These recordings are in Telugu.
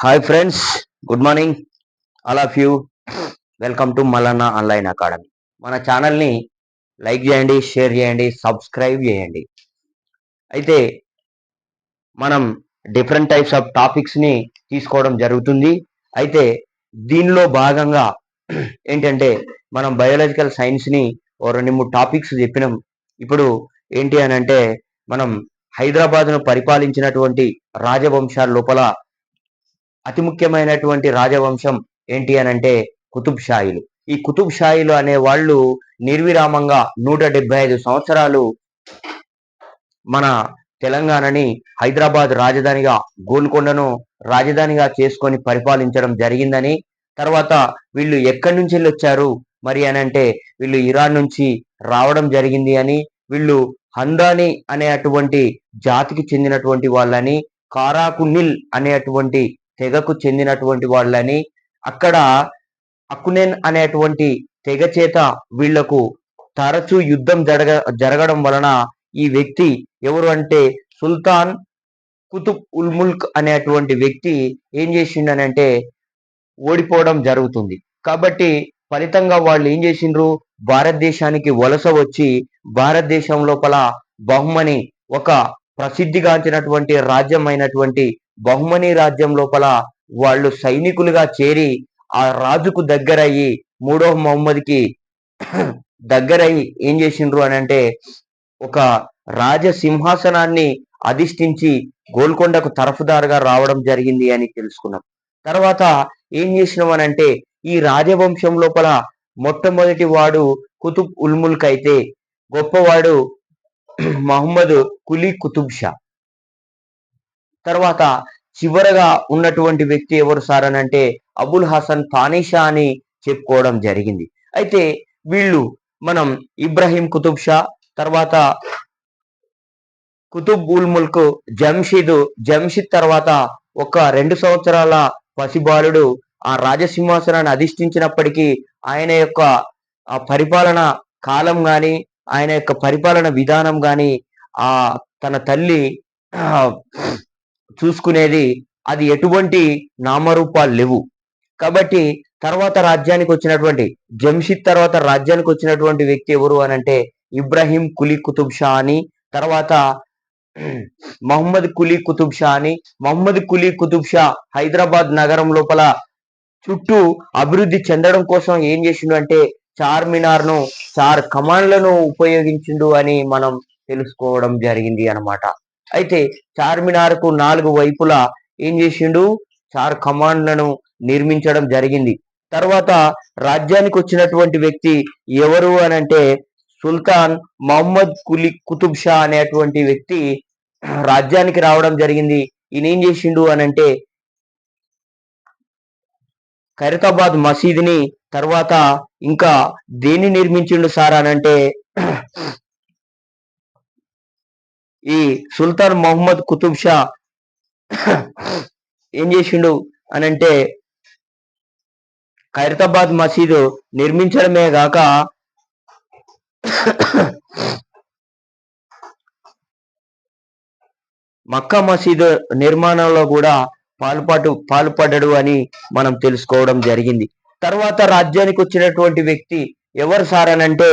Hi friends, good morning all of you. Welcome to Mallanna online academy. మన ఛానల్ని లైక్ చేయండి, షేర్ చేయండి, సబ్స్క్రైబ్ చేయండి. అయితే మనం డిఫరెంట్ టైప్స్ ఆఫ్ టాపిక్స్ని తీసుకోవడం జరుగుతుంది. అయితే దీనిలో భాగంగా ఏంటంటే మనం బయోలాజికల్ సైన్స్ని ఓ 2-3 టాపిక్స్ చెప్పినాం. ఇప్పుడు ఏంటి అని అంటే మనం హైదరాబాద్ను పరిపాలించినటువంటి రాజవంశాల లోపల అతి ముఖ్యమైనటువంటి రాజవంశం ఏంటి అని అంటే కుతుబ్ షాహీలు. ఈ కుతుబ్ షాహీలు అనే వాళ్ళు నిర్విరామంగా 175 సంవత్సరాలు మన తెలంగాణని హైదరాబాద్ రాజధానిగా, గోల్కొండను రాజధానిగా చేసుకొని పరిపాలించడం జరిగిందని, తర్వాత వీళ్ళు ఎక్కడి నుంచి వచ్చారు మరి అని అంటే వీళ్ళు ఇరాన్ నుంచి రావడం జరిగింది అని, వీళ్ళు హందాని అనేటువంటి జాతికి చెందినటువంటి వాళ్ళని, కారాకునిల్ అనేటువంటి తెగకు చెందినటువంటి వాళ్ళని, అక్కడ అకునేన్ అనేటువంటి తెగ చేత వీళ్లకు తరచూ యుద్ధం జరగడం వలన ఈ వ్యక్తి ఎవరు అంటే సుల్తాన్ కుతుబ్ ఉల్ ముల్క్ అనేటువంటి వ్యక్తి ఏం చేసిండనంటే ఓడిపోవడం జరుగుతుంది. కాబట్టి ఫలితంగా వాళ్ళు ఏం చేసిండ్రు, భారతదేశానికి వలస వచ్చి భారతదేశం లోపల బహుమని ఒక ప్రసిద్ధిగాంచినటువంటి రాజ్యం అయినటువంటి బహుమని రాజ్యం లోపల వాళ్ళు సైనికులుగా చేరి ఆ రాజుకు దగ్గరయ్యి, మూడవ మహమ్మద్కి దగ్గరయ్యి ఏం చేసిండ్రు అని అంటే ఒక రాజ సింహాసనాన్ని అధిష్ఠించి గోల్కొండకు తరఫుదారుగా రావడం జరిగింది అని తెలుసుకున్నాం. తర్వాత ఏం చేసినాం అని అంటే ఈ రాజవంశం లోపల మొట్టమొదటి వాడు కుతుబ్ ఉల్ ముల్క్ అయితే గొప్పవాడు మహమ్మద్ కులీ కుతుబ్ షా. తర్వాత చివరగా ఉన్నటువంటి వ్యక్తి ఎవరు సార్ అని అంటే అబుల్ హసన్ తానీషా అని చెప్పుకోవడం జరిగింది. అయితే వీళ్ళు మనం ఇబ్రాహీం కుతుబ్ షా, తర్వాత కుతుబ్ ఉల్ ముల్క్ జంషిద్ తర్వాత ఒక 2 సంవత్సరాల పసిబాలుడు ఆ రాజసింహాసనాన్ని అధిష్ఠించినప్పటికీ ఆయన యొక్క పరిపాలన కాలం గాని, ఆయన యొక్క పరిపాలన విధానం గాని ఆ తన తల్లి చూసుకునేది అది ఎటువంటి నామరూపాలు లేవు. కాబట్టి తర్వాత రాజ్యానికి వచ్చినటువంటి జంషిద్ తర్వాత రాజ్యానికి వచ్చినటువంటి వ్యక్తి ఎవరు అని అంటే ఇబ్రాహీం కులీ కుతుబ్ షా అని, తర్వాత మహమ్మద్ కులీ కుతుబ్ షా అని. మహమ్మద్ కులీ కుతుబ్ షా హైదరాబాద్ నగరం లోపల చుట్టూ అభివృద్ధి చెందడం కోసం ఏం చేసిండు అంటే చార్మినార్ను, 4 కమాన్లను ఉపయోగించిండు అని మనం తెలుసుకోవడం జరిగింది అన్నమాట. అయితే చార్మినార్కు 4 వైపులా ఏం చేసిండు, 4 కమాండ్లను నిర్మించడం జరిగింది. తర్వాత రాజ్యానికి వచ్చినటువంటి వ్యక్తి ఎవరు అని అంటే సుల్తాన్ మహమ్మద్ కులీ కుతుబ్ షా అనేటువంటి వ్యక్తి రాజ్యానికి రావడం జరిగింది. ఈయన ఏం చేసిండు అని అంటే ఖైరతాబాద్ మసీదుని, తర్వాత ఇంకా దేన్ని నిర్మించిండు సార్ అని అంటే ఈ సుల్తాన్ మహమ్మద్ కుతుబ్ షా ఏం చేసిండు అని అంటే ఖైరతాబాద్ మసీదు నిర్మించడమే గాక మక్కా మసీదు నిర్మాణంలో కూడా పాల్పడ్డాడు అని మనం తెలుసుకోవడం జరిగింది. తర్వాత రాజ్యానికి వచ్చినటువంటి వ్యక్తి ఎవరు సార్ అని అంటే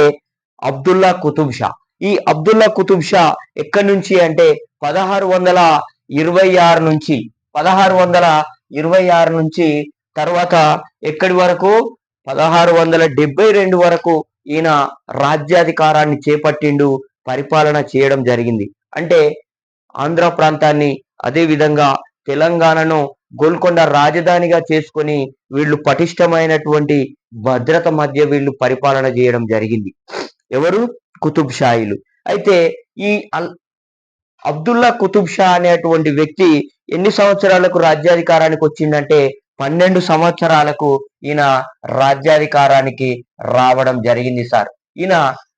అబ్దుల్లా కుతుబ్ షా. ఈ అబ్దుల్లా కుతుబ్ షా ఎక్కడి నుంచి అంటే 1626 నుంచి తర్వాత ఎక్కడి వరకు 1672 వరకు ఈయన రాజ్యాధికారాన్ని చేపట్టిండు, పరిపాలన చేయడం జరిగింది. అంటే ఆంధ్ర ప్రాంతాన్ని, అదే విధంగా తెలంగాణను గోల్కొండ రాజధానిగా చేసుకొని వీళ్ళు పటిష్టమైనటువంటి భద్రత మధ్య వీళ్ళు పరిపాలన చేయడం జరిగింది. ఎవరు? కుతుబ్ షాహీలు. అయితే ఈ అబ్దుల్లా కుతుబ్ షా అనేటువంటి వ్యక్తి ఎన్ని సంవత్సరాలకు రాజ్యాధికారానికి వచ్చిందంటే 12 సంవత్సరాలకు ఈయన రాజ్యాధికారానికి రావడం జరిగింది సార్. ఈయన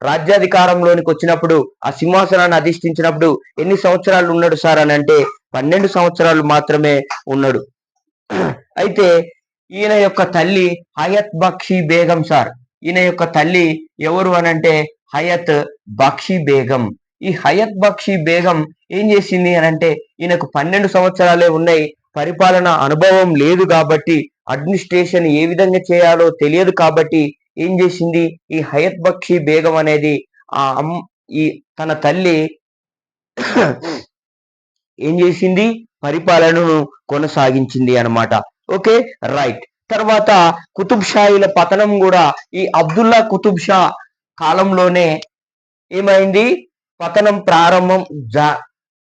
రాజ్యాధికారంలోనికి వచ్చినప్పుడు, ఆ సింహాసనాన్ని అధిష్ఠించినప్పుడు ఎన్ని సంవత్సరాలు ఉన్నాడు సార్ అని అంటే 12 సంవత్సరాలు మాత్రమే ఉన్నాడు. అయితే ఈయన యొక్క తల్లి హయత్ బక్షి బేగం సార్. ఈయన యొక్క తల్లి ఎవరు అని అంటే హయత్ బక్షి బేగం. ఈ హయత్ బక్షి బేగం ఏం చేసింది అని అంటే ఈయనకు 12 సంవత్సరాలే ఉన్నాయి. పరిపాలన అనుభవం లేదు కాబట్టి, అడ్మినిస్ట్రేషన్ ఏ విధంగా చేయాలో తెలియదు కాబట్టి ఏం చేసింది, ఈ హయత్ బక్షి బేగం అనేది ఈ తన తల్లి ఏం చేసింది, పరిపాలనను కొనసాగించింది అన్నమాట. Okay, right. తర్వాత కుతుబ్ షాహీల పతనం కూడా ఈ అబ్దుల్లా కుతుబ్ షా కాలంలోనే ఏమైంది, పతనం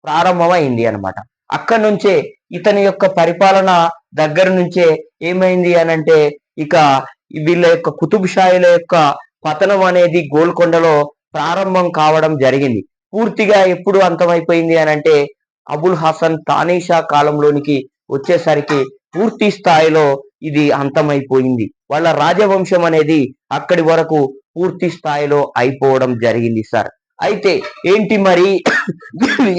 ప్రారంభమైంది అన్నమాట. అక్కడి నుంచే ఇతని యొక్క పరిపాలన దగ్గర నుంచే ఏమైంది అనంటే, ఇక వీళ్ళ యొక్క కుతుబ్ షాహీల యొక్క పతనం అనేది గోల్కొండలో ప్రారంభం కావడం జరిగింది. పూర్తిగా ఎప్పుడు అంతమైపోయింది అనంటే అబుల్ హసన్ తానీషా కాలంలోనికి వచ్చేసరికి పూర్తి స్థాయిలో ఇది అంతమైపోయింది. వాళ్ళ రాజవంశం అనేది అక్కడి వరకు పూర్తి స్థాయిలో అయిపోవడం జరిగింది సార్. అయితే ఏంటి మరి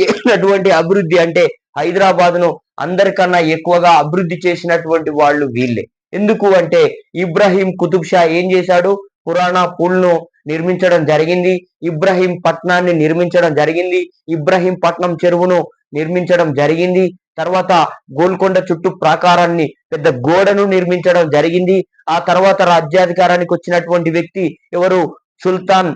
చేసినటువంటి అభివృద్ధి అంటే, హైదరాబాద్ ను అందరికన్నా ఎక్కువగా అభివృద్ధి చేసినటువంటి వాళ్ళు వీళ్ళే. ఎందుకు అంటే ఇబ్రాహీం కుతుబ్ షా ఏం చేశాడు, పురాణా పూల్ ను నిర్మించడం జరిగింది, ఇబ్రాహీం పట్నాన్ని నిర్మించడం జరిగింది, ఇబ్రాహీం పట్నం చెరువును నిర్మించడం జరిగింది. తర్వాత గోల్కొండ చుట్టూ ప్రాకారాన్ని పెద్ద గోడను నిర్మించడం జరిగింది. ఆ తర్వాత రాజ్యాధికారానికి వచ్చినటువంటి వ్యక్తి ఎవరు, సుల్తాన్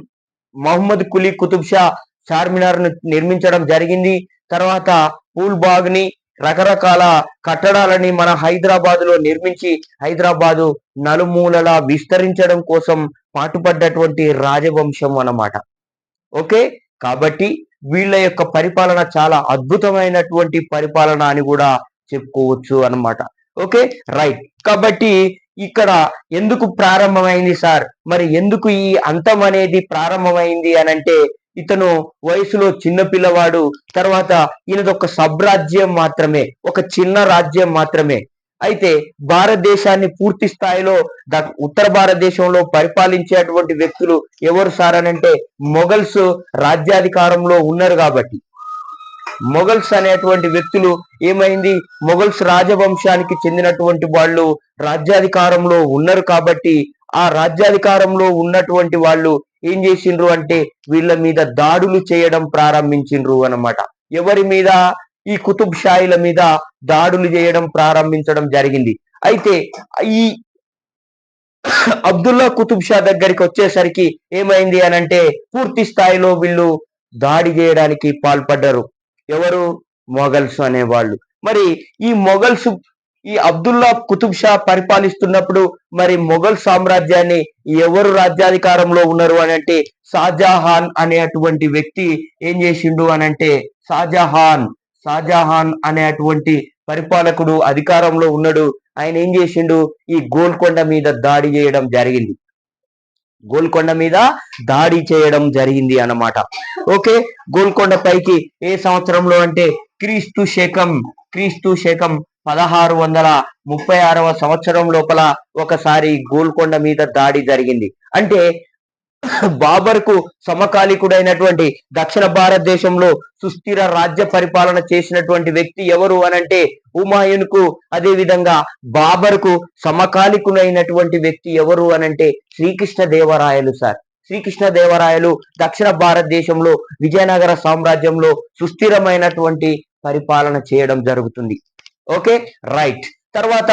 మహమ్మద్ కులీ కుతుబ్ షా చార్మినార్ ను నిర్మించడం జరిగింది. తర్వాత పూల్ బాగ్ ని, రకరకాల కట్టడాలని మన హైదరాబాద్ లో నిర్మించి హైదరాబాదు నలుమూలలా విస్తరించడం కోసం పాటుపడ్డటువంటి రాజవంశం అన్నమాట. ఓకే, కాబట్టి వీళ్ళ యొక్క పరిపాలన చాలా అద్భుతమైనటువంటి పరిపాలన అని కూడా చెప్పుకోవచ్చు అన్నమాట. Okay, right. కాబట్టి ఇక్కడ ఎందుకు ప్రారంభమైంది సార్, మరి ఎందుకు ఈ అంతం అనేది ప్రారంభమైంది అనంటే, ఇతను వయసులో చిన్న పిల్లవాడు, తర్వాత ఈయనదొక సబ్రాజ్యం మాత్రమే, ఒక చిన్న రాజ్యం మాత్రమే. అయితే భారతదేశాన్ని పూర్తి స్థాయిలో ఉత్తర భారతదేశంలో పరిపాలించేటువంటి వ్యక్తులు ఎవరు సార్ అనంటే మొఘల్స్ రాజ్యాధికారంలో ఉన్నారు కాబట్టి, మొఘల్స్ అనేటువంటి వ్యక్తులు ఏమైంది, మొఘల్స్ రాజవంశానికి చెందినటువంటి వాళ్ళు రాజ్యాధికారంలో ఉన్నారు కాబట్టి, ఆ రాజ్యాధికారంలో ఉన్నటువంటి వాళ్ళు ఏం చేసిండ్రు అంటే వీళ్ళ మీద దాడులు చేయడం ప్రారంభించిండ్రు అన్నమాట. ఎవరి మీద, ఈ కుతుబ్ షాహీల మీద దాడులు చేయడం ప్రారంభించడం జరిగింది. అయితే ఈ అబ్దుల్లా కుతుబ్ షా దగ్గరికి వచ్చేసరికి ఏమైంది అనంటే పూర్తి స్థాయిలో వీళ్ళు దాడి చేయడానికి పాల్పడ్డారు. ఎవరు, మొఘల్స్ అనేవాళ్ళు. మరి ఈ మొఘల్స్, ఈ అబ్దుల్లా కుతుబ్ షా పరిపాలిస్తున్నప్పుడు మరి మొఘల్ సామ్రాజ్యాన్ని ఎవరు రాజ్యాధికారంలో ఉన్నారు అని అంటే షాజహాన్ అనేటువంటి వ్యక్తి ఏం చేసిండు అనంటే, షాజహాన్ అనేటువంటి పరిపాలకుడు అధికారంలో ఉన్నాడు. ఆయన ఏం చేసిండు, ఈ గోల్కొండ మీద దాడి చేయడం జరిగింది, గోల్కొండ మీద దాడి చేయడం జరిగింది అన్నమాట. ఓకే, గోల్కొండ పైకి ఏ సంవత్సరంలో అంటే క్రీస్తు శకం 1636వ సంవత్సరం లోపల ఒకసారి గోల్కొండ మీద దాడి జరిగింది. అంటే బాబర్ కు సమకాలీకుడైనటువంటి దక్షిణ భారతదేశంలో సుస్థిర రాజ్య పరిపాలన చేసినటువంటి వ్యక్తి ఎవరు అనంటే హుమాయూన్ కు, అదే విధంగా బాబర్ కు సమకాలీకుడైనటువంటి వ్యక్తి ఎవరు అనంటే శ్రీకృష్ణదేవరాయలు సార్. శ్రీకృష్ణదేవరాయలు దక్షిణ భారతదేశంలో విజయనగర సామ్రాజ్యంలో సుస్థిరమైనటువంటి పరిపాలన చేయడం జరుగుతుంది. Okay, right. తర్వాత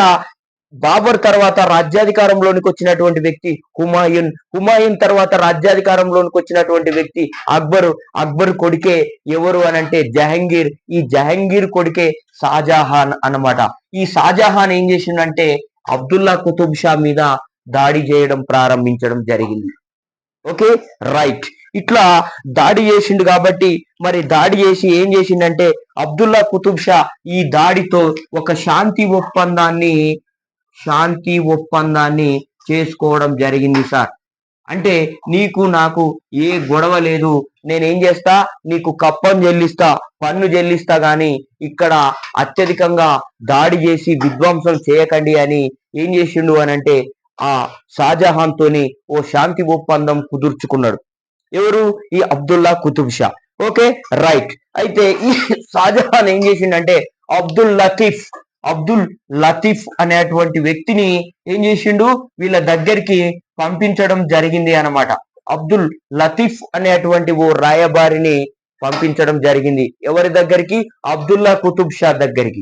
బాబర్ తర్వాత రాజ్యాధికారంలోనికి వచ్చినటువంటి వ్యక్తి హుమాయూన్ తర్వాత రాజ్యాధికారంలోనికి వచ్చినటువంటి వ్యక్తి అక్బర్ కొడుకే ఎవరు అనంటే జహంగీర్. ఈ జహంగీర్ కొడుకే షాజహాన్ అన్నమాట. ఈ షాజహాన్ ఏం చేసిండంటే అబ్దుల్లా కుతుబ్ షా మీద దాడి చేయడం ప్రారంభించడం జరిగింది. Okay, right. ఇట్లా దాడి చేసిండు కాబట్టి మరి దాడి చేసి ఏం చేసిండంటే అబ్దుల్లా కుతుబ్ షా ఈ దాడితో ఒక శాంతి ఒప్పందాన్ని చేసుకోవడం జరిగింది సార్. అంటే నీకు నాకు ఏ గొడవ లేదు, నేనేం చేస్తా, నీకు కప్పం చెల్లిస్తా, పన్ను చెల్లిస్తా, గాని ఇక్కడ అత్యధికంగా దాడి చేసి విధ్వంసం చేయకండి అని ఏం చేసిండు అనంటే ఆ షాజహాన్ తోని ఓ శాంతి ఒప్పందం కుదుర్చుకున్నాడు. ఎవరు, ఈ అబ్దుల్లా కుతుబ్ షా. Okay, right. అయితే ఈ షాజహాన్ ఏం చేసిండంటే అబ్దుల్ లతీఫ్ అనేటువంటి వ్యక్తిని ఏం చేసిండు, వీళ్ళ దగ్గరికి పంపించడం జరిగింది అన్నమాట. అబ్దుల్ లతీఫ్ అనేటువంటి ఓ రాయబారిని పంపించడం జరిగింది. ఎవరి దగ్గరికి, అబ్దుల్లా కుతుబ్ షా దగ్గరికి.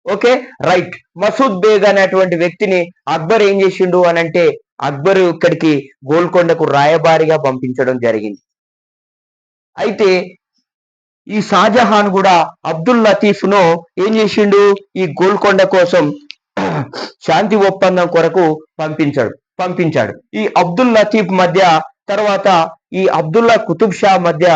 Okay, right. మసూద్ బేగ్ అనేటువంటి వ్యక్తిని అక్బర్ ఏం చేసిండు అని అంటే అక్బర్ ఇక్కడికి గోల్కొండకు రాయబారిగా పంపించడం జరిగింది. అయితే ఈ షాజహాన్ కూడా అబ్దుల్ లతీఫ్ ను ఏం చేసిండు, ఈ గోల్కొండ కోసం శాంతి ఒప్పందం కొరకు పంపించాడు. ఈ అబ్దుల్ లతీఫ్ మధ్య తర్వాత ఈ అబ్దుల్లా కుతుబ్ షా మధ్య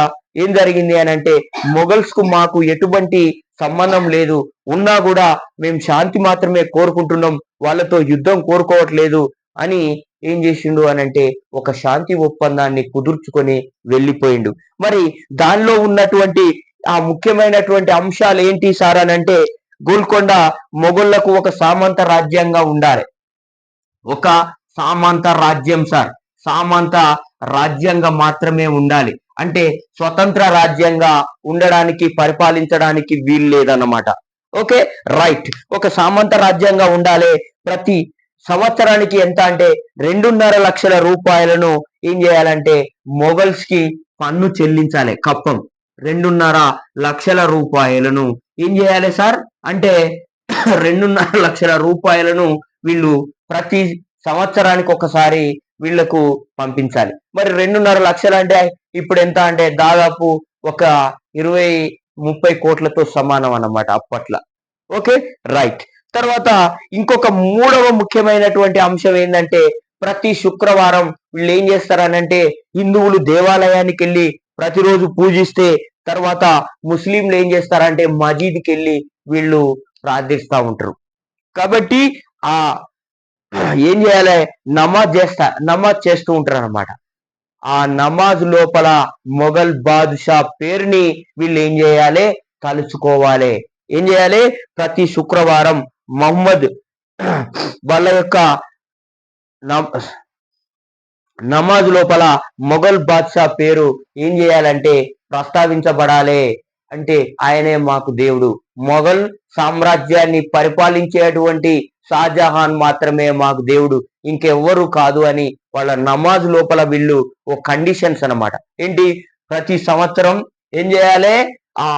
ఏం జరిగింది అని అంటే మొఘల్స్ కు మాకు ఎటువంటి సంబంధం లేదు, ఉన్నా కూడా మేము శాంతి మాత్రమే కోరుకుంటున్నాం, వాళ్ళతో యుద్ధం కోరుకోవట్లేదు అని ఏం చేసిండు అని అంటే ఒక శాంతి ఒప్పందాన్ని కుదుర్చుకొని వెళ్ళిపోయిండు. మరి దానిలో ఉన్నటువంటి ఆ ముఖ్యమైనటువంటి అంశాలు ఏంటి సార్ అని అంటే గోల్కొండ మొఘళ్లకు ఒక సామంత రాజ్యంగా ఉండాలి. ఒక సామంత రాజ్యం సార్, సామంత రాజ్యంగా మాత్రమే ఉండాలి. అంటే స్వతంత్ర రాజ్యంగా ఉండడానికి పరిపాలించడానికి వీలు లేదన్నమాట. Okay, right. ఒక సామంత రాజ్యంగా ఉండాలి. ప్రతి సంవత్సరానికి ఎంత అంటే 2.5 లక్షల రూపాయలను ఏం చేయాలంటే మొఘల్స్ కి పన్ను చెల్లించాలి. కప్పం 2.5 లక్షల రూపాయలను ఏం చేయాలి సార్ అంటే 2.5 లక్షల రూపాయలను వీళ్ళు ప్రతి సంవత్సరానికి ఒకసారి వీళ్లకు పంపించాలి. మరి 2.5 లక్షలు అంటే ఇప్పుడు ఎంత అంటే దాదాపు ఒక 20-30 కోట్లతో సమానం అన్నమాట అప్పట్లో. Okay, right. తర్వాత ఇంకొక మూడవ ముఖ్యమైనటువంటి అంశం ఏంటంటే ప్రతి శుక్రవారం వీళ్ళు ఏం చేస్తారనంటే హిందువులు దేవాలయానికి వెళ్ళి ప్రతిరోజు పూజిస్తే తర్వాత ముస్లింలు ఏం చేస్తారంటే మజీద్కి వెళ్ళి వీళ్ళు ప్రార్థిస్తూ ఉంటారు. కాబట్టి ఆ ఏం చేయాలి, నమాజ్ చేస్తూ ఉంటారు అన్నమాట. ఆ నమాజ్ లోపల మొఘల్ బాదుషా పేరుని వీళ్ళు ఏం చేయాలి, తలుచుకోవాలి. ఏం చేయాలి, ప్రతి శుక్రవారం మహమ్మద్ వాళ్ళ యొక్క నమాజ్ లోపల మొఘల్ బాద్షా పేరు ఏం చేయాలంటే ప్రస్తావించబడాలి. అంటే ఆయనే మాకు దేవుడు, మొఘల్ సామ్రాజ్యాన్ని పరిపాలించేటువంటి షాజహాన్ మాత్రమే మాకు దేవుడు, ఇంకెవ్వరు కాదు అని వాళ్ళ నమాజ్ లోపల వీళ్ళు ఓ కండిషన్స్ అన్నమాట. ఏంటి, ప్రతి సంవత్సరం ఏం చేయాలి, ఆ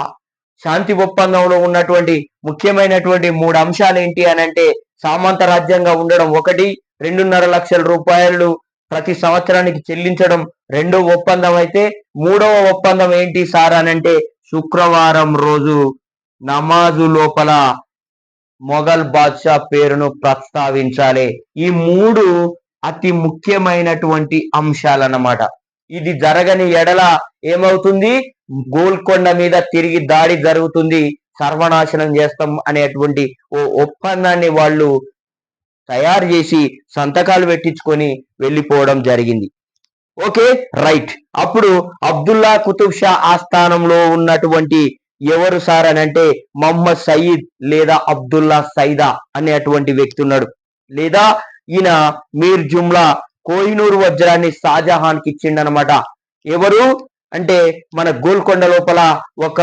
శాంతి ఒప్పందంలో ఉన్నటువంటి ముఖ్యమైనటువంటి 3 అంశాలు ఏంటి అని అంటే సామంత రాజ్యంగా ఉండడం ఒకటి, 2.5 లక్షల రూపాయలు ప్రతి సంవత్సరానికి చెల్లించడం రెండవ ఒప్పందం అయితే, మూడవ ఒప్పందం ఏంటి సార్ అని అంటే శుక్రవారం రోజు నమాజు లోపల మొఘల్ బాద్షా పేరును ప్రస్తావించాలి. ఈ 3 అతి ముఖ్యమైనటువంటి అంశాలన్నమాట. ఇది జరగని ఎడల ఏమవుతుంది, గోల్కొండ మీద తిరిగి దాడి జరుగుతుంది, సర్వనాశనం చేస్తాం అనేటువంటి ఓ ఒప్పందాన్ని వాళ్ళు తయారు చేసి సంతకాలు పెట్టించుకొని వెళ్ళిపోవడం జరిగింది. Okay, right. అప్పుడు అబ్దుల్లా కుతుబ్ షా ఆస్థానంలో ఉన్నటువంటి ఎవరు సార్ అని అంటే మహమ్మద్ సయీద్ లేదా అబ్దుల్లా సైదా అనేటువంటి వ్యక్తి ఉన్నాడు. లేదా ఈయన మీర్ జుమ్లా కోహినూర్ వజ్రాన్ని షాజహాన్ కి ఇచ్చిండనమాట. ఎవరు అంటే మన గోల్కొండ లోపల ఒక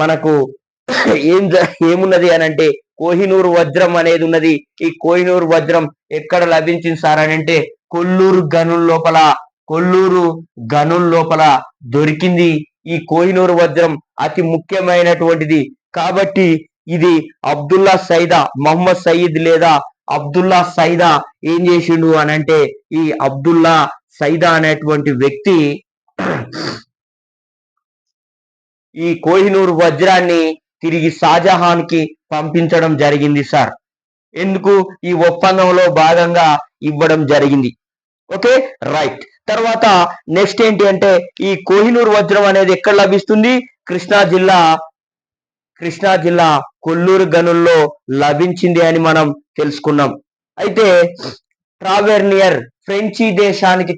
మనకు ఏమున్నది అని అంటే కోహినూర్ వజ్రం అనేది ఉన్నది. ఈ కోహినూర్ వజ్రం ఎక్కడ లభించింది సార్ అని అంటే కొల్లూరు గనుల లోపల దొరికింది. ఈ కోహినూర్ వజ్రం అతి ముఖ్యమైనటువంటిది కాబట్టి ఇది అబ్దుల్లా సైదా, మహమ్మద్ సయీద్ లేదా అబ్దుల్లా సైదా ఏం చేసిండు అని అంటే ఈ అబ్దుల్లా సైదా అనేటువంటి వ్యక్తి ఈ కోహినూర్ వజ్రాన్ని తిరిగి షాజహాన్ కి పంపించడం జరిగింది సార్. ఎందుకు, ఈ ఒప్పందంలో భాగంగా ఇవ్వడం జరిగింది. Okay, right. తర్వాత నెక్స్ట్ ఏంటి అంటే ఈ కోహినూర్ వజ్రం అనేది ఎక్కడ లభిస్తుంది, కృష్ణా జిల్లా కొల్లూరు గనుల్లో లభించింది అని మనం తెలుసుకున్నాం. అయితే ట్రావెర్నియర్ ఫ్రెంచ్ దేశానికి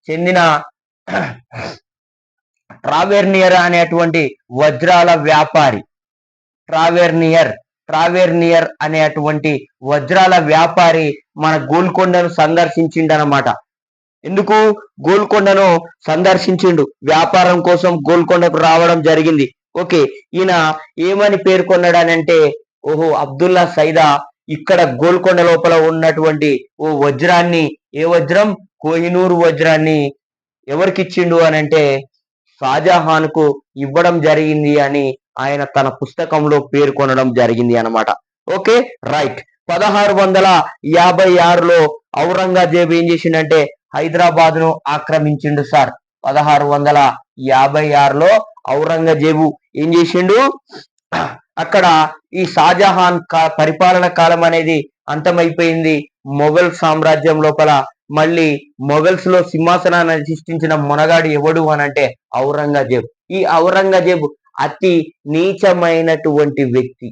చెందిన ట్రావెర్నియర్ అనేటువంటి వజ్రాల వ్యాపారి, ట్రావెర్నియర్ అనేటువంటి వజ్రాల వ్యాపారి మన గోల్కొండను సందర్శించిండనమాట. ఎందుకు గోల్కొండను సందర్శించిండు, వ్యాపారం కోసం గోల్కొండకు రావడం జరిగింది. ఓకే, ఈయన ఏమని పేర్కొన్నాడనంటే ఓహో అబ్దుల్లా సైదా ఇక్కడ గోల్కొండ లోపల ఉన్నటువంటి ఓ వజ్రాన్ని, ఏ వజ్రం, కోహినూర్ వజ్రాన్ని ఎవరికి ఇచ్చిండు అని అంటే షాజహాన్ కు ఇవ్వడం జరిగింది అని ఆయన తన పుస్తకంలో పేర్కొనడం జరిగింది అన్నమాట. Okay, right. 1656లో ఔరంగజేబు ఏం చేసిండంటే హైదరాబాద్ ను ఆక్రమించిండు సార్. 1656లో ఔరంగజేబు ఏం చేసిండు, అక్కడ ఈ షాజహాన్ పరిపాలన కాలం అనేది అంతమైపోయింది. మొఘల్ సామ్రాజ్యం లోపల మళ్ళీ మొఘల్స్ లో సింహాసనాన్ని అధిష్ఠించిన మొనగాడు ఎవడు అనంటే ఔరంగజేబు. ఈ ఔరంగజేబు అతి నీచమైనటువంటి వ్యక్తి.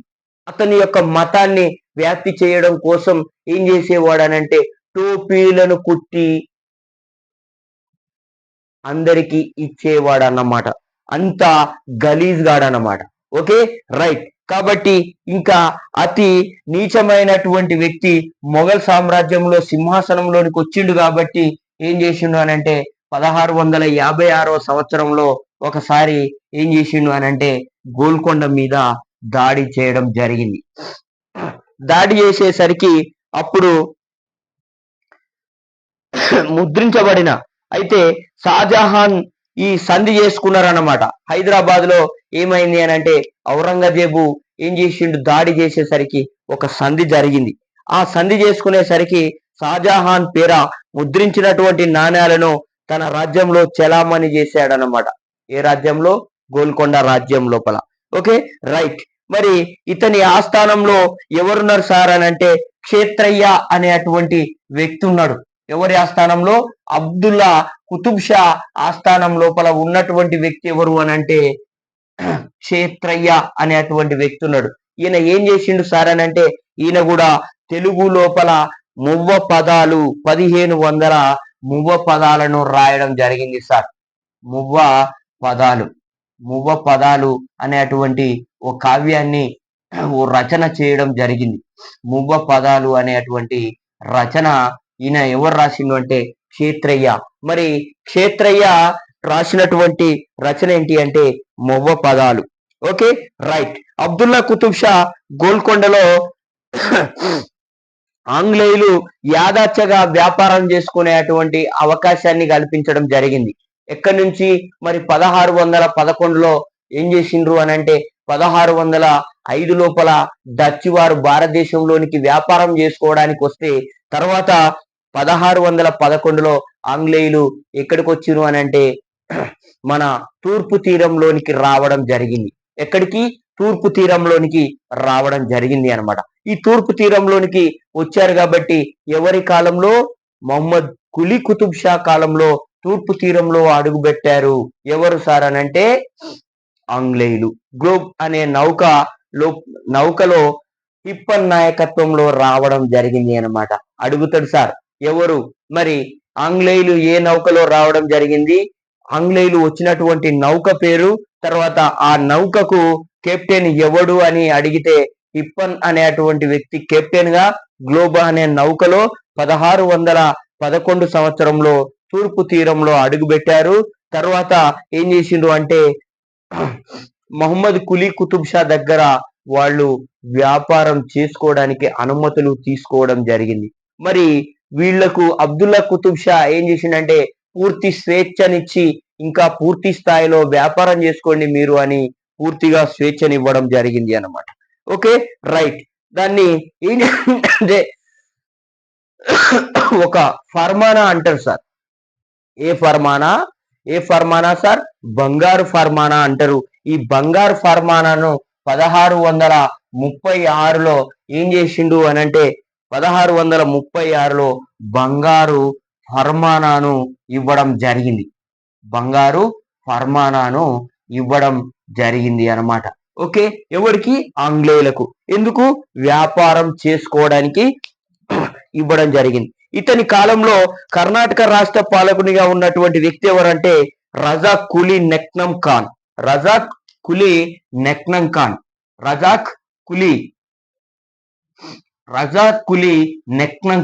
అతని యొక్క మతాన్ని వ్యాప్తి చేయడం కోసం ఏం చేసేవాడనంటే టోపీలను కుట్టి అందరికి ఇచ్చేవాడన్నమాట. అంత గలీజ్ గాడన్నమాట. Okay, right. కాబట్టి ఇంకా అతి నీచమైనటువంటి వ్యక్తి మొఘల్ సామ్రాజ్యంలో సింహాసనంలోనికి వచ్చిండు. కాబట్టి ఏం చేసిండు అనంటే 1656 సంవత్సరంలో ఒకసారి ఏం చేసిండు అనంటే గోల్కొండ మీద దాడి చేయడం జరిగింది. దాడి చేసేసరికి అప్పుడు ముద్రించబడిన అయితే షాజహాన్ ఈ సంధి చేసుకున్నారన్నమాట. హైదరాబాద్ లో ఏమైంది అని అంటే ఔరంగజేబు ఏం చేసిండు, దాడి చేసేసరికి ఒక సంధి జరిగింది. ఆ సంధి చేసుకునేసరికి షాజహాన్ పేర ముద్రించినటువంటి నాణ్యాలను తన రాజ్యంలో చెలామణి చేశాడనమాట. ఏ రాజ్యంలో? గోల్కొండ రాజ్యం లోపల. Okay, right. మరి ఇతని ఆస్థానంలో ఎవరున్నారు సార్ అని అంటే క్షేత్రయ్య అనేటువంటి వ్యక్తి ఉన్నాడు. ఎవరి ఆస్థానంలో? అబ్దుల్లా కుతుబ్ షా ఆస్థానం లోపల ఉన్నటువంటి వ్యక్తి ఎవరు అని అంటే క్షేత్రయ్య అనేటువంటి వ్యక్తి ఉన్నాడు. ఈయన ఏం చేసిండు సార్ అని అంటే ఈయన కూడా తెలుగు లోపల మువ్వ పదాలు 1500 మువ్వ పదాలను రాయడం జరిగింది సార్. మువ్వ పదాలు అనేటువంటి ఓ కావ్యాన్ని ఓ రచన చేయడం జరిగింది. మువ్వ పదాలు అనేటువంటి రచన ఈయన ఎవరు రాసిండు అంటే క్షేత్రయ్య. మరి క్షేత్రయ్య రాసినటువంటి రచన ఏంటి అంటే మువ్వ పదాలు. Okay, right. అబ్దుల్లా కుతుబ్ షా గోల్కొండలో ఆంగ్లేయులు యాదాచ్చగా వ్యాపారం చేసుకునేటువంటి అవకాశాన్ని కల్పించడం జరిగింది. ఎక్కడి నుంచి? మరి 1611లో ఏం చేసిండ్రు అని అంటే 1605 లోపల డచ్ వారు భారతదేశంలోనికి వ్యాపారం చేసుకోవడానికి వస్తే తర్వాత 1611లో ఆంగ్లేయులు ఎక్కడికి వచ్చిరు అని అంటే మన తూర్పు తీరంలోనికి రావడం జరిగింది. ఎక్కడికి? తూర్పు తీరంలోనికి రావడం జరిగింది అన్నమాట. ఈ తూర్పు తీరంలోనికి వచ్చారు కాబట్టి ఎవరి కాలంలో? మొహమ్మద్ కులీ కుతుబ్ షా కాలంలో తూర్పు తీరంలో అడుగు పెట్టారు. ఎవరు సార్ అని అంటే ఆంగ్లేయులు. గ్లోబ్ అనే నౌకలో టిప్పన్ నాయకత్వంలో రావడం జరిగింది అన్నమాట. అడుగుతాడు సార్ ఎవరు? మరి ఆంగ్లేయులు ఏ నౌకలో రావడం జరిగింది? ఆంగ్లేయులు వచ్చినటువంటి నౌక పేరు, తర్వాత ఆ నౌకకు కెప్టెన్ ఎవడు అని అడిగితే టిప్పన్ అనేటువంటి వ్యక్తి కెప్టెన్ గా గ్లోబ్ అనే నౌకలో 1611 సంవత్సరంలో తూర్పు తీరంలో అడుగుపెట్టారు. తర్వాత ఏం చేసిండ్రు అంటే మొహమ్మద్ కులీ కుతుబ్ షా దగ్గర వాళ్ళు వ్యాపారం చేసుకోవడానికి అనుమతులు తీసుకోవడం జరిగింది. మరి వీళ్లకు అబ్దుల్లా కుతుబ్ షా ఏం చేసిండంటే పూర్తి స్వేచ్ఛనిచ్చి ఇంకా పూర్తి స్థాయిలో వ్యాపారం చేసుకోండి మీరు అని పూర్తిగా స్వేచ్ఛనివ్వడం జరిగింది అన్నమాట. Okay, right. దాన్ని ఏం అంటే ఒక ఫర్మానా అంటారు సార్. ఏ ఫర్మానా సార్? బంగారు ఫర్మానా అంటారు. ఈ బంగారు ఫర్మానాను 1636లో ఏం చేసిండు అనంటే 1636లో బంగారు ఫర్మానాను ఇవ్వడం జరిగింది. అన్నమాట. ఓకే, ఎవరికి? ఆంగ్లేయులకు. ఎందుకు? వ్యాపారం చేసుకోవడానికి ఇవ్వడం జరిగింది. ఇతని కాలంలో కర్ణాటక రాష్ట్ర పాలకునిగా ఉన్నటువంటి వ్యక్తి ఎవరంటే రజాక్ కులీ నెక్నం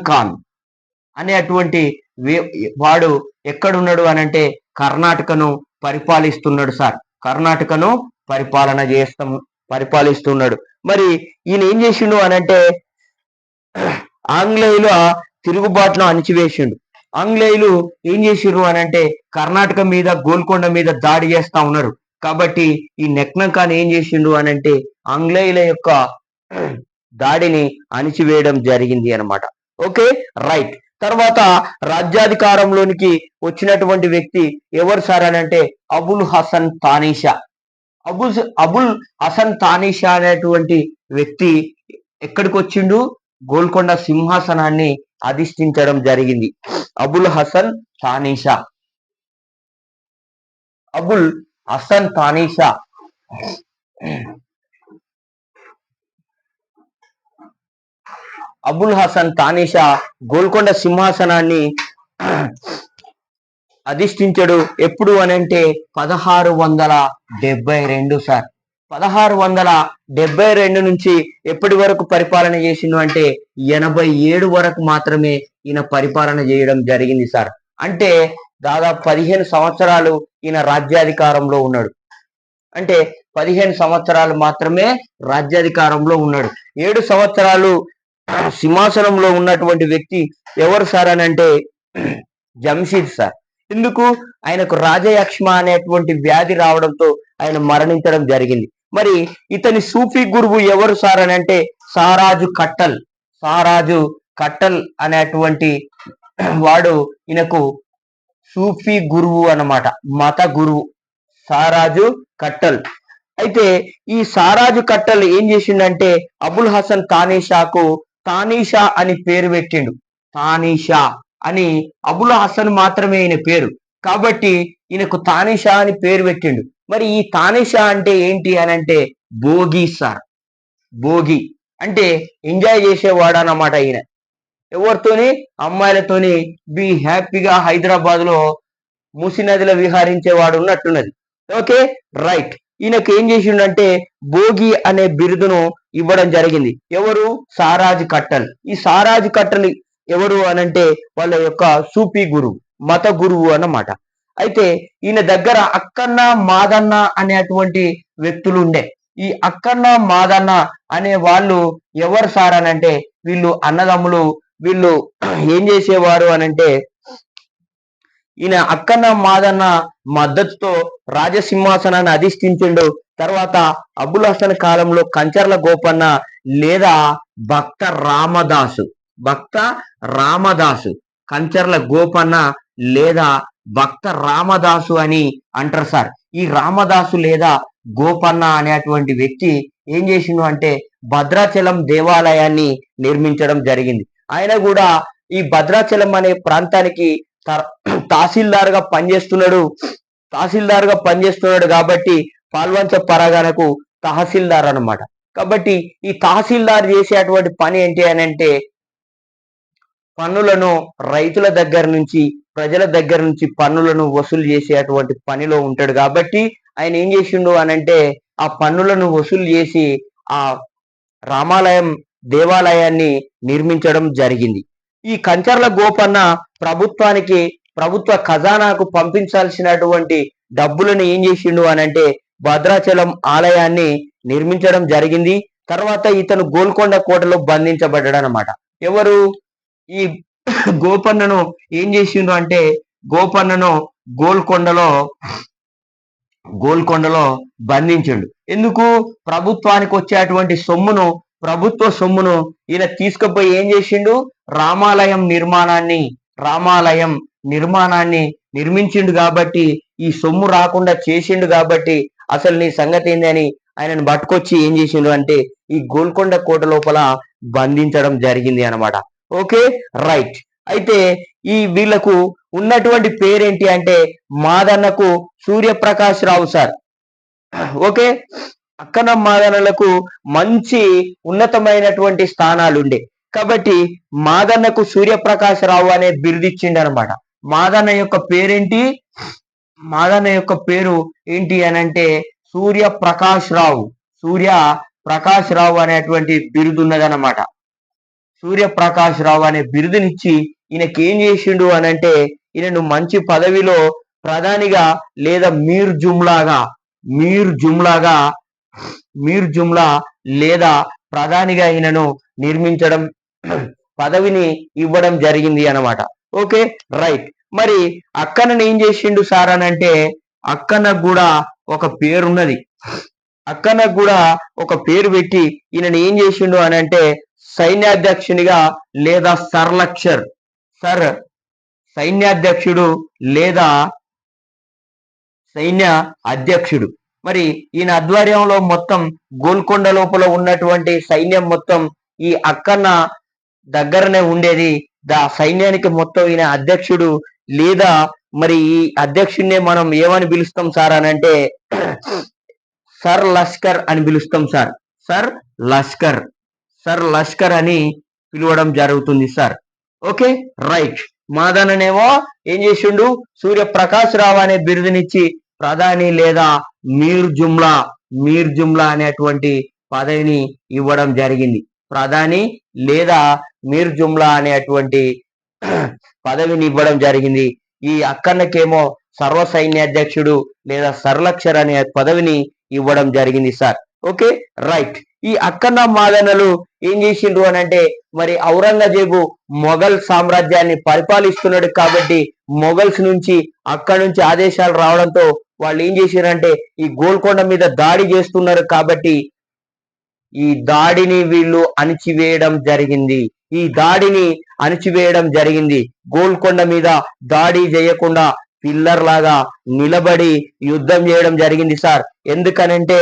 ఖాన్ అనేటువంటి వాడు ఎక్కడున్నాడు అనంటే కర్ణాటకను పరిపాలిస్తున్నాడు సార్. కర్ణాటకను పరిపాలిస్తున్నాడు. మరి ఈయన ఏం చేసిండు అనంటే ఆంగ్లేయుల తిరుగుబాటును అణిచివేసిండు. ఆంగ్లేయులు ఏం చేసిర్రు అనంటే కర్ణాటక మీద గోల్కొండ మీద దాడి చేస్తా ఉన్నారు. కాబట్టి ఈ నెక్నా ఖాన్ ఏం చేసిండు అని అంటే ఆంగ్లేయుల యొక్క దాడిని అణిచివేయడం జరిగింది అనమాట. Okay, right. తర్వాత రాజ్యాధికారంలోనికి వచ్చినటువంటి వ్యక్తి ఎవరు సార్ అని అంటే అబుల్ హసన్ తానీషా. అబుల్ హసన్ తానీషా అనేటువంటి వ్యక్తి ఎక్కడికి వచ్చిండు? గోల్కొండ సింహాసనాన్ని అధిష్ఠించడం జరిగింది. అబుల్ హసన్ తానీషా. అబుల్ హసన్ తానీషా అబుల్ హసన్ తానీషా గోల్కొండ సింహాసనాన్ని అధిష్ఠించడు. ఎప్పుడు అనంటే 1672 సార్. 1672 నుంచి ఎప్పటి వరకు పరిపాలన చేసిండు అంటే 87 వరకు మాత్రమే ఈయన పరిపాలన చేయడం జరిగింది సార్. అంటే దాదాపు 15 సంవత్సరాలు ఈయన రాజ్యాధికారంలో ఉన్నాడు. అంటే 15 సంవత్సరాలు మాత్రమే రాజ్యాధికారంలో ఉన్నాడు. 7 సంవత్సరాలు సింహాసనంలో ఉన్నటువంటి వ్యక్తి ఎవరు సార్ అని అంటే జంషీద్ సార్. ఎందుకు? ఆయనకు రాజయక్ష్మ అనేటువంటి వ్యాధి రావడంతో ఆయన మరణించడం జరిగింది. మరి ఇతని సూఫీ గురువు ఎవరు సార్ అని అంటే సారాజు కట్టల్. సారాజు కట్టల్ అనేటువంటి వాడు ఈయనకు సూఫీ గురువు అన్నమాట, మత గురువు సారాజు కట్టల్. అయితే ఈ సారాజు కట్టల్ ఏం చేసిండంటే అబుల్ హసన్ తానీషాకు తానీషా అని పేరు పెట్టిండు. తానీషా అని అబుల్ హసన్ మాత్రమే ఈయన పేరు, కాబట్టి ఈయనకు తానీషా అని పేరు పెట్టిండు. మరి ఈ తానీషా అంటే ఏంటి అని అంటే భోగి సార్. భోగి అంటే ఎంజాయ్ చేసేవాడు అన్నమాట. ఈయన ఎవరితోని? అమ్మాయిలతోని బి హ్యాపీగా హైదరాబాద్ లో మూసీ నదిలో విహరించేవాడు ఉన్నట్టున్నది. Okay, right. ఈయనకు ఏం చేసిండంటే భోగి అనే బిరుదును ఇవ్వడం జరిగింది. ఎవరు? సారాజ్ కట్టల్. ఈ సారాజ్ కట్టల్ ఎవరు అనంటే వాళ్ళ యొక్క సూఫీ గురువు, మత గురువు అన్నమాట. అయితే ఈయన దగ్గర అక్కన్న మాదన్న అనేటువంటి వ్యక్తులు ఉండే. ఈ అక్కన్న మాదన్న అనే వాళ్ళు ఎవరు సార్ అనంటే వీళ్ళు అన్నదమ్ములు. వీళ్ళు ఏం చేసేవారు అనంటే ఈయన అక్కన్న మాదన్న మద్దతుతో రాజసింహాసనాన్ని అధిష్ఠించిండు. తర్వాత అబుల్ హసన్ కాలంలో కంచర్ల గోపన్న లేదా భక్త రామదాసు కంచర్ల గోపన్న లేదా భక్త రామదాసు అని అంటారు సార్. ఈ రామదాసు లేదా గోపన్న అనేటువంటి వ్యక్తి ఏం చేసిండు అంటే భద్రాచలం దేవాలయాన్ని నిర్మించడం జరిగింది. ఆయన కూడా ఈ భద్రాచలం అనే ప్రాంతానికి తహసీల్దార్ గా పనిచేస్తున్నాడు కాబట్టి పాల్వంచ పరగనకు తహసీల్దార్ అన్నమాట. కాబట్టి ఈ తహసీల్దార్ చేసేటువంటి పని ఏంటి అని అంటే పన్నులను రైతుల దగ్గర నుంచి, ప్రజల దగ్గర నుంచి పన్నులను వసూలు చేసేటువంటి పనిలో ఉంటాడు. కాబట్టి ఆయన ఏం చేసిండు అనంటే ఆ పన్నులను వసూలు చేసి ఆ రామాలయం దేవాలయాన్ని నిర్మించడం జరిగింది. ఈ కంచర్ల గోపన్న ప్రభుత్వ ఖజానాకు పంపించాల్సినటువంటి డబ్బులను ఏం చేసిండు అనంటే భద్రాచలం ఆలయాన్ని నిర్మించడం జరిగింది. తర్వాత ఇతను గోల్కొండ కోటలో బంధించబడ్డాడు అనమాట. ఎవరు? ఈ గోపన్నను ఏం చేసిండు అంటే గోపన్నను గోల్కొండలో బంధించిండు. ఎందుకు? ప్రభుత్వానికి వచ్చేటువంటి ప్రభుత్వ సొమ్మును ఈయన తీసుకుపోయి ఏం చేసిండు? రామాలయం నిర్మాణాన్ని నిర్మించిండు. కాబట్టి ఈ సొమ్ము రాకుండా చేసిండు. కాబట్టి అసలు నీ సంగతి ఏంది అని ఆయనను పట్టుకొచ్చి ఏం చేసిండు అంటే ఈ గోల్కొండ కోట లోపల బంధించడం జరిగింది అనమాట. Okay, right. అయితే ఈ వీళ్ళకు ఉన్నటువంటి పేరేంటి అంటే మాదన్నకు సూర్యప్రకాష్ రావు సార్. ఓకే, అక్కన మాదన్నలకు మంచి ఉన్నతమైనటువంటి స్థానాలు ఉండే కాబట్టి మాదన్నకు సూర్యప్రకాష్ రావు అనే బిరుదిచ్చిండు అనమాట. మాదన్న యొక్క పేరు ఏంటి అనంటే సూర్యప్రకాష్ రావు అనేటువంటి బిరుదు ఉన్నదన్నమాట. సూర్యప్రకాష్ రావు అనే బిరుదునిచ్చి ఈయనకి ఏం చేసిండు అనంటే ఈయనను మంచి పదవిలో ప్రధానిగా లేదా మీర్ జుమ్లా లేదా ప్రధానిగా ఈయనను నిర్మించడం, పదవిని ఇవ్వడం జరిగింది అన్నమాట. Okay, right. మరి అక్కనని ఏం చేసిండు సార్ అనంటే అక్కన కూడా ఒక పేరున్నది. అక్కన్నకు కూడా ఒక పేరు పెట్టి ఈయనని ఏం చేసిండు అని అంటే సైన్యాధ్యక్షునిగా లేదా సైన్యాధ్యక్షుడు లేదా సైన్య అధ్యక్షుడు. మరి ఈయన ఆధ్వర్యంలో మొత్తం గోల్కొండ లోపల ఉన్నటువంటి సైన్యం మొత్తం ఈ అక్కన్న దగ్గరనే ఉండేది. సైన్యానికి మొత్తం ఈయన అధ్యక్షుడు లేదా మరి ఈ అధ్యక్షుడినే మనం ఏమని పిలుస్తాం సార్ అని అంటే సర్ లష్కర్ అని పిలుస్తాం సార్. సర్ లష్కర్ అని పిలవడం జరుగుతుంది సార్. Okay right. మాదననేమో ఏం చేసిండు, సూర్యప్రకాశ్ రావు అనే బిరుదునిచ్చి ప్రధాని లేదా మీర్ జుమ్లా అనేటువంటి పదవిని ఇవ్వడం జరిగింది. ప్రధాని లేదా మీర్ జుమ్లా అనేటువంటి పదవిని ఇవ్వడం జరిగింది. ఈ అక్కన్నకేమో సర్వ సైన్యాధ్యక్షుడు లేదా సర్లక్షర్ అనే పదవిని ఇవ్వడం జరిగింది సార్. Okay right. ఈ అక్కన్న మాదనలు ఏం చేసిండ్రు అని అంటే మరి ఔరంగజేబు మొఘల్ సామ్రాజ్యాన్ని పరిపాలిస్తున్నాడు కాబట్టి మొఘల్స్ నుంచి అక్కడి నుంచి ఆదేశాలు రావడంతో వాళ్ళు ఏం చేశారంటే ఈ గోల్కొండ మీద దాడి చేస్తున్నారు కాబట్టి ఈ దాడిని వీళ్ళు అణిచివేయడం జరిగింది. గోల్కొండ మీద దాడి చేయకుండా పిల్లర్ లాగా నిలబడి యుద్ధం చేయడం జరిగింది సార్. ఎందుకనంటే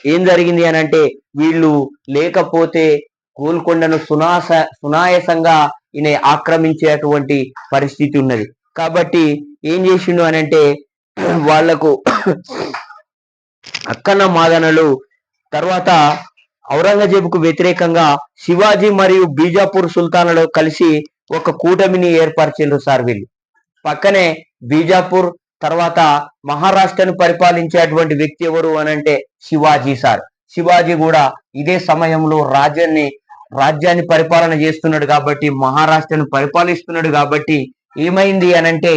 ఏం జరిగింది అని అంటే వీళ్ళు లేకపోతే గోల్కొండను సునాయాసంగా ఈయన ఆక్రమించేటువంటి పరిస్థితి ఉన్నది. కాబట్టి ఏం చేసిండు అని అంటే వాళ్లకు అక్కన్న మాదనలు తర్వాత ఔరంగజేబుకు వ్యతిరేకంగా శివాజీ మరియు బీజాపూర్ సుల్తాన్లు కలిసి ఒక కూటమిని ఏర్పరిచిండ్రు సార్. వీళ్ళు పక్కనే బీజాపూర్ తర్వాత మహారాష్ట్రను పరిపాలించేటువంటి వ్యక్తి ఎవరు అనంటే శివాజీ సార్. శివాజీ కూడా ఇదే సమయంలో రాజ్యాన్ని పరిపాలన చేస్తున్నాడు కాబట్టి మహారాష్ట్రను పరిపాలిస్తున్నాడు కాబట్టి ఏమైంది అనంటే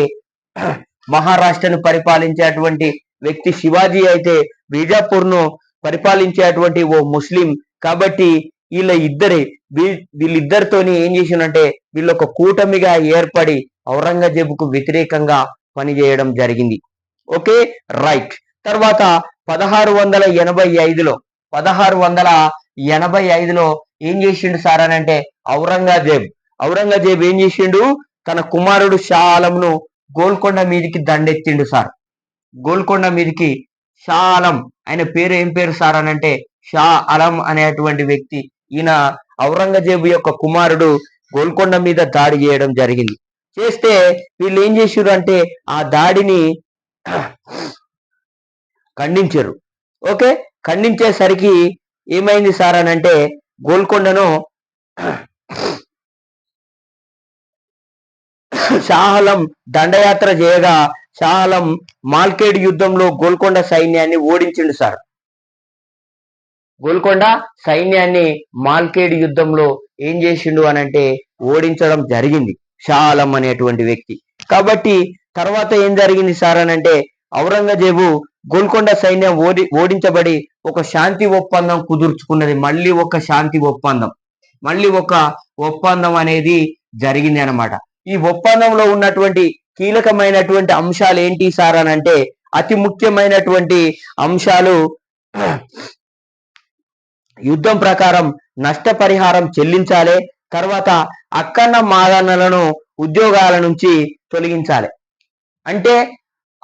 మహారాష్ట్రను పరిపాలించేటువంటి వ్యక్తి శివాజీ అయితే బీజాపూర్ను పరిపాలించేటువంటి ఓ ముస్లిం కాబట్టి వీళ్ళిద్దరితోని ఏం చేసిందంటే వీళ్ళు ఒక కూటమిగా ఏర్పడి ఔరంగజేబుకు వ్యతిరేకంగా పనిచేయడం జరిగింది. Okay right. తర్వాత 1685లో ఏం చేసిండు సార్ అని అంటే ఔరంగజేబ్ ఏం చేసిండు, తన కుమారుడు షా ఆలంను గోల్కొండ మీదికి దండెత్తిండు సార్. గోల్కొండ మీదికి షా ఆలం, ఆయన పేరు ఏం పేరు సార్ అని అంటే షా ఆలం అనేటువంటి వ్యక్తి. ఈయన ఔరంగజేబు యొక్క కుమారుడు గోల్కొండ మీద దాడి చేయడం జరిగింది. చేస్తే వీళ్ళు ఏం చేశారు అంటే ఆ దాడిని ఖండించారు. ఓకే, ఖండించేసరికి ఏమైంది సార్ అని అంటే గోల్కొండను షాహలం దండయాత్ర చేయగా షాహలం మాల్కేడ్ యుద్ధంలో గోల్కొండ సైన్యాన్ని ఓడించిండు సార్. గోల్కొండ సైన్యాన్ని మాల్కేడ్ యుద్ధంలో ఏం చేసిండు అని అంటే ఓడించడం జరిగింది షాహలం అనేటువంటి వ్యక్తి. కాబట్టి తర్వాత ఏం జరిగింది సార్ అని అంటే ఔరంగజేబు గోల్కొండ సైన్యం ఓడించబడి ఒక శాంతి ఒప్పందం కుదుర్చుకున్నది. మళ్ళీ ఒక ఒప్పందం అనేది జరిగింది అన్నమాట. ఈ ఒప్పందంలో ఉన్నటువంటి కీలకమైనటువంటి అంశాలు ఏంటి సార్ అని అంటే అతి ముఖ్యమైనటువంటి అంశాలు యుద్ధం ప్రకారం నష్టపరిహారం చెల్లించాలి, తర్వాత అక్కన్న మాదనలను ఉద్యోగాల నుంచి తొలగించాలి. అంటే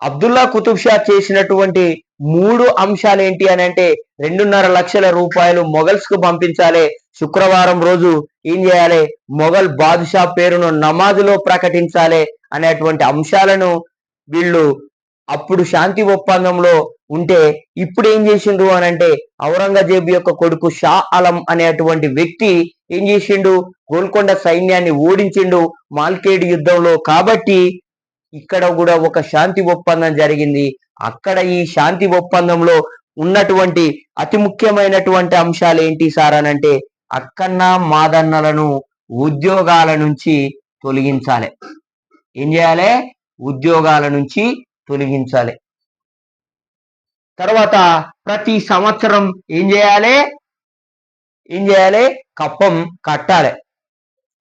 అబ్దుల్లా కుతుబ్ షా చేసినటువంటి 3 అంశాలు ఏంటి అని అంటే 2.5 లక్షల రూపాయలు మొఘల్స్ కు పంపించాలి, శుక్రవారం రోజు ఏం చేయాలి, మొఘల్ బాదుషా పేరును నమాజులో ప్రకటించాలి అనేటువంటి అంశాలను వీళ్ళు అప్పుడు శాంతి ఒప్పందంలో ఉంటే ఇప్పుడు ఏం చేసిండు అని అంటే ఔరంగజేబు యొక్క కొడుకు షా ఆలం అనేటువంటి వ్యక్తి ఏం చేసిండు, గోల్కొండ సైన్యాన్ని ఓడించిండు మాల్కేడ్ యుద్ధంలో. కాబట్టి ఇక్కడ కూడా ఒక శాంతి ఒప్పందం జరిగింది. అక్కడ ఈ శాంతి ఒప్పందంలో ఉన్నటువంటి అతి ముఖ్యమైనటువంటి అంశాలు ఏంటి సార్ అని అంటే అక్కన్న మాదన్నలను ఉద్యోగాల నుంచి తొలగించాలి. ఏం చేయాలి, ఉద్యోగాల నుంచి తొలగించాలి. తర్వాత ప్రతి సంవత్సరం ఏం చేయాలి, కప్పం కట్టాలి.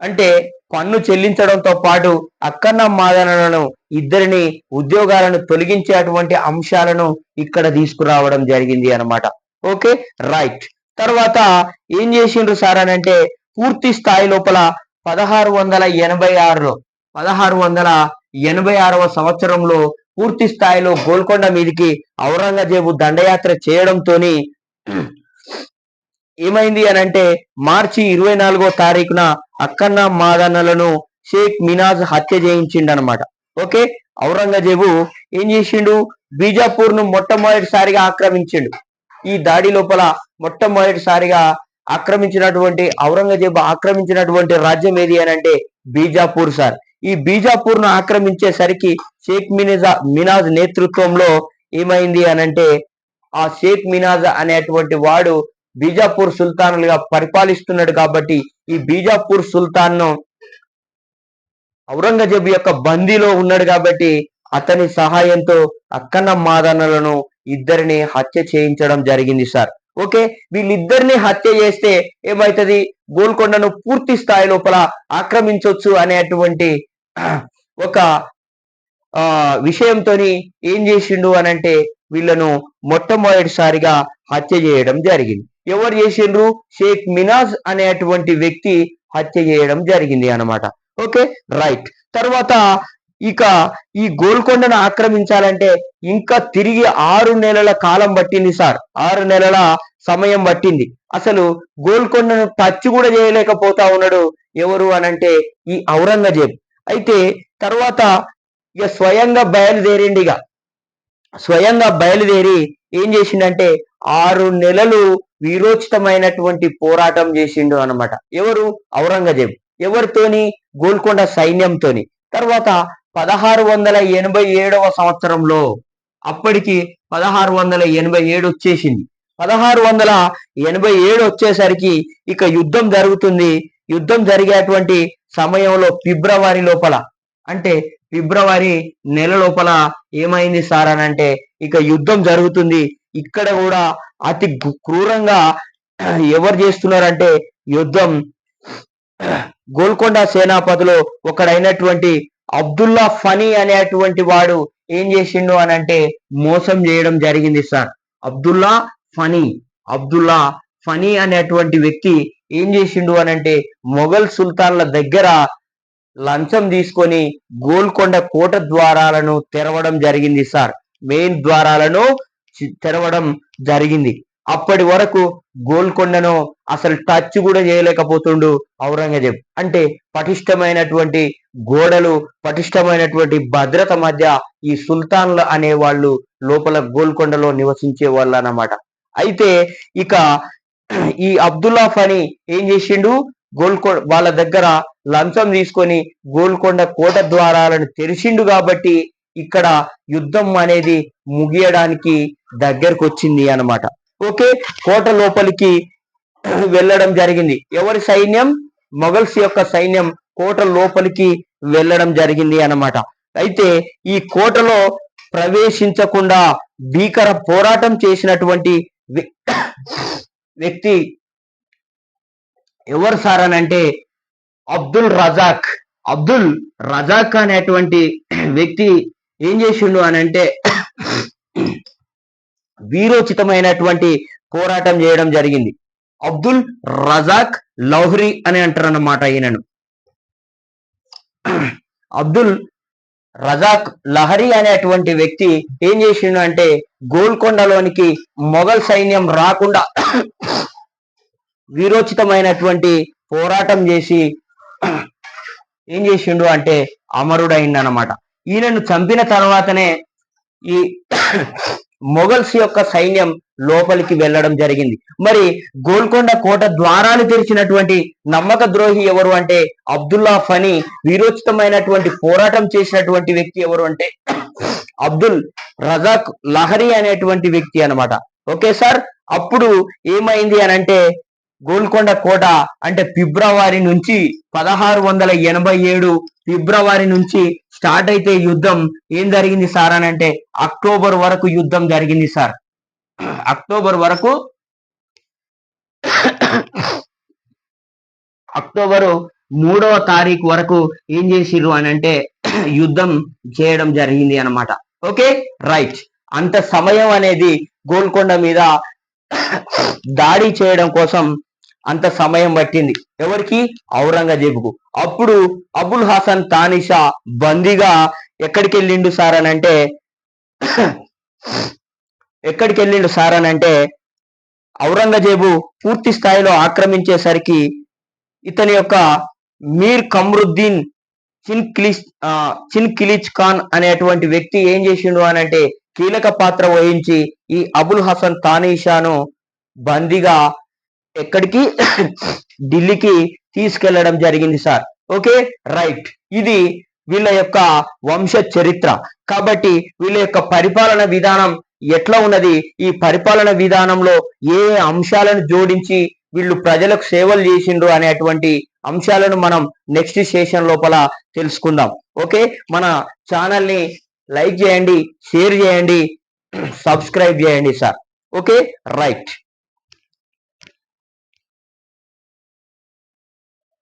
అంటే పన్ను చెల్లించడంతో పాటు అక్కన్న మాదనలను ఇద్దరిని ఉద్యోగాలను తొలగించేటువంటి అంశాలను ఇక్కడ తీసుకురావడం జరిగింది అన్నమాట. Okay, right. తర్వాత ఏం చేసిండ్రు సార్ అని అంటే పూర్తి స్థాయి లోపల 1686వ సంవత్సరంలో పూర్తి స్థాయిలో గోల్కొండ మీదికి ఔరంగజేబు దండయాత్ర చేయడంతో ఏమైంది అని అంటే మార్చి 24వ తారీఖున అక్కన్న మాదన్నలను షేక్ మినాజ్ హత్య చేయించిండనమాట. ఓకే, ఔరంగజేబు ఏం చేసిండు, బీజాపూర్ ను మొట్టమొదటిసారిగా ఆక్రమించిండు. ఈ దాడి లోపల మొట్టమొదటిసారిగా ఆక్రమించినటువంటి ఔరంగజేబు ఆక్రమించినటువంటి రాజ్యం ఏది అని అంటే బీజాపూర్ సార్. ఈ బీజాపూర్ ను ఆక్రమించేసరికి షేక్ మినాజ్ నేతృత్వంలో ఏమైంది అనంటే ఆ షేక్ మినాజ్ అనేటువంటి వాడు బీజాపూర్ సుల్తానులుగా పరిపాలిస్తున్నాడు కాబట్టి ఈ బీజాపూర్ సుల్తాన్ ను ఔరంగజేబు యొక్క బందీలో ఉన్నాడు కాబట్టి అతని సహాయంతో అక్కన్న మాదన్నలను ఇద్దరిని హత్య చేయించడం జరిగింది సార్. ఓకే, వీళ్ళిద్దరిని హత్య చేస్తే ఏమైతుంది, గోల్కొండను పూర్తి స్థాయి లోపల ఆక్రమించవచ్చు అనేటువంటి ఒక విషయంతో ఏం చేసిండు అనంటే వీళ్ళను మొట్టమొదటిసారిగా హత్య చేయడం జరిగింది. ఎవరు చేసిండ్రు, షేక్ మినాజ్ అనేటువంటి వ్యక్తి హత్య చేయడం జరిగింది అన్నమాట. Okay, right. తర్వాత ఇక ఈ గోల్కొండను ఆక్రమించాలంటే ఇంకా తిరిగి 6 నెలల కాలం పట్టింది సార్. 6 నెలల సమయం పట్టింది. అసలు గోల్కొండను టచ్ కూడా చేయలేకపోతా ఉన్నాడు ఎవరు అనంటే ఈ ఔరంగజేబ్. అయితే తర్వాత ఇక స్వయంగా బయలుదేరి ఏం చేసిండంటే 6 నెలలు వీరోచితమైనటువంటి పోరాటం చేసిండు అన్నమాట. ఎవరు, ఔరంగజేబ్. ఎవరితోని, గోల్కొండ సైన్యంతోని. తర్వాత 1687వ సంవత్సరంలో, అప్పటికి 1687 వచ్చేసింది. 1687 వచ్చేసరికి ఇక యుద్ధం జరుగుతుంది. యుద్ధం జరిగేటువంటి సమయంలో ఫిబ్రవరి లోపల, అంటే ఫిబ్రవరి నెల లోపల ఏమైంది సార్ అని అంటే ఇక యుద్ధం జరుగుతుంది. ఇక్కడ కూడా అతి క్రూరంగా ఎవరు చేస్తున్నారంటే యుద్ధం గోల్కొండ సేనాపతిలో ఒకడైనటువంటి అబ్దుల్లా ఫనీ అనేటువంటి వాడు ఏం చేసిండు అని అంటే మోసం చేయడం జరిగింది సార్. అబ్దుల్లా ఫనీ అనేటువంటి వ్యక్తి ఏం చేసిండు అని అంటే మొఘల్ సుల్తాన్ల దగ్గర లంచం తీసుకొని గోల్కొండ కోట ద్వారాలను తెరవడం జరిగింది సార్. మెయిన్ ద్వారాలను తెరవడం జరిగింది. అప్పటి వరకు గోల్కొండను అసలు టచ్ కూడా చేయలేకపోతుండు ఔరంగజేబ్. అంటే పటిష్టమైనటువంటి గోడలు, పటిష్టమైనటువంటి భద్రత మధ్య ఈ సుల్తాన్లు అనేవాళ్ళు లోపల గోల్కొండలో నివసించే వాళ్ళు అన్నమాట. అయితే ఇక ఈ అబ్దుల్లా ఫనీ ఏం చేసిండు, వాళ్ళ దగ్గర లంచం తీసుకొని గోల్కొండ కోట ద్వారాలను తెరిచిండు కాబట్టి ఇక్కడ యుద్ధం అనేది ముగియడానికి దగ్గరకు వచ్చింది అన్నమాట. ఓకే, కోట లోపలికి వెళ్ళడం జరిగింది. ఎవరి సైన్యం, మొఘల్స్ యొక్క సైన్యం కోట లోపలికి వెళ్ళడం జరిగింది అన్నమాట. అయితే ఈ కోటలో ప్రవేశించకుండా భీకర పోరాటం చేసినటువంటి వ్యక్తి ఎవరు సార్ అని అంటే అబ్దుల్ రజాక్ అనేటువంటి వ్యక్తి ఏం చేసిండు అని అంటే వీరోచితమైనటువంటి పోరాటం చేయడం జరిగింది. అబ్దుల్ రజాక్ లౌహరి అని అంటారు అన్నమాట ఈయనను. అబ్దుల్ రజాక్ లహరి అనేటువంటి వ్యక్తి ఏం చేసిండు అంటే గోల్కొండలోనికి మొఘల్ సైన్యం రాకుండా వీరోచితమైనటువంటి పోరాటం చేసి ఏం చేసిండు అంటే అమరుడైంది అన్నమాట. ఈయనను చంపిన తర్వాతనే ఈ మొఘల్స్ యొక్క సైన్యం లోపలికి వెళ్ళడం జరిగింది. మరి గోల్కొండ కోట ద్వారాలు తెరిచినటువంటి నమ్మక ద్రోహి ఎవరు అంటే అబ్దుల్లా ఫనీ. వీరోచితమైనటువంటి పోరాటం చేసినటువంటి వ్యక్తి ఎవరు అంటే అబ్దుల్ రజాక్ లహరి అనేటువంటి వ్యక్తి అన్నమాట. ఓకే సార్, అప్పుడు ఏమైంది అని అంటే గోల్కొండ కోట అంటే ఫిబ్రవరి నుంచి 1687 ఫిబ్రవరి నుంచి స్టార్ట్ అయితే యుద్ధం ఏం జరిగింది సార్ అని అంటే అక్టోబర్ వరకు యుద్ధం జరిగింది సార్. అక్టోబర్ 3వ తారీఖు వరకు ఏం చేసిర్రు అని అంటే యుద్ధం చేయడం జరిగింది అన్నమాట. Okay right. అంత సమయం అనేది గోల్కొండ మీద దాడి చేయడం కోసం అంత సమయం పట్టింది ఎవరికి? ఔరంగజేబుకు. అప్పుడు అబుల్ హసన్ తానిషా బందీగా ఎక్కడికి వెళ్ళిండు సార్ అని అంటే ఔరంగజేబు పూర్తి స్థాయిలో ఆక్రమించేసరికి ఇతని యొక్క మీర్ కమ్రుద్దీన్ చిన్ కిలిచ్ ఖాన్ అనేటువంటి వ్యక్తి ఏం చేసిండు అని అంటే కీలక పాత్ర వహించి ఈ అబుల్ హసన్ తానీషాను బందీగా ఎక్కడికి ఢిల్లీకి తీసుకెళ్లడం జరిగింది సార్. Okay right. ఇది వీళ్ళ యొక్క వంశ చరిత్ర. కాబట్టి వీళ్ళ యొక్క పరిపాలన విధానం ఎట్లా ఉన్నది, ఈ పరిపాలన విధానంలో ఏ అంశాలను జోడించి వీళ్ళు ప్రజలకు సేవలు చేసిండ్రు అనేటువంటి అంశాలను మనం నెక్స్ట్ సెషన్ లోపల తెలుసుకుందాం. ఓకే, మన ఛానల్ని లైక్ చేయండి, షేర్ చేయండి, సబ్స్క్రైబ్ చేయండి సార్. Okay right.